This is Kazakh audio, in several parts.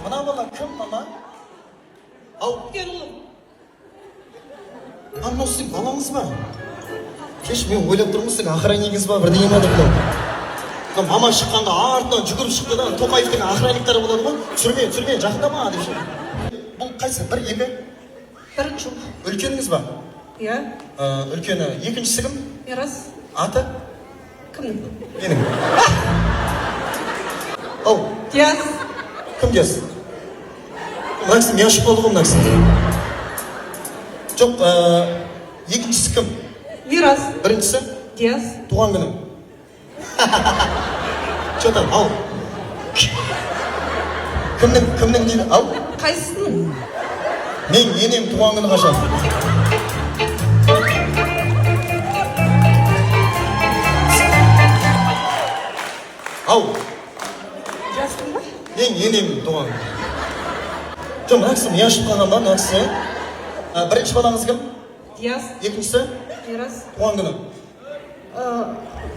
Mına bala kim mama? Ау, Gel oğlum. Anno sizin balanız mı? Kеш мен ойлап тұрмысың, охраннигіңіз ба, бірдеңе ма деп қойдым. Мама шыққанда артынан жүгіріп шықты да, Тоқаевтың охранниктары болады ғой, түсірме, жақындама деп ше. Бұл қайсы? Бір, екі? Бірінші. Үлкеніңіз ба? Иә. Үлкені. Екіншісі кім? Мирас. Аты? Кімнің? Менің. Ау. Диас. Кім Диас? Мына кісі мен ашып болды ғой мына кісі. Жоқ, екіншісі кім? Мирас. Біріншісі? Диас. Туған күнім. Че там, ау. Кімнің дейді, ау? Қайсының? Мен енем туған күні қашан. Ау. Диастың ба? Мен енем туған күні. Жоқ, мына кісі мен ашып қалған ба, мына кісі? Бірінші балаңыз кім? Диас. Екіншісі? Мирас. Туған күні.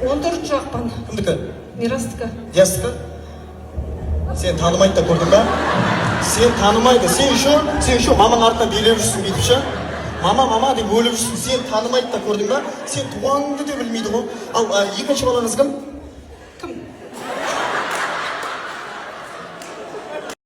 14 ақпан. Кімдікі? Мирастікі. Диастікі? Сен танымайды да көрдің ба? Сен танымайды. Сен еще мамаң артынан билеп жүрсің бүйтіп ше. Мама деп өліп жүрсің. Сен танымайды да көрдің ба? Сен туғаныңды да білмейді ғой. Ал екінші балаңыз кім?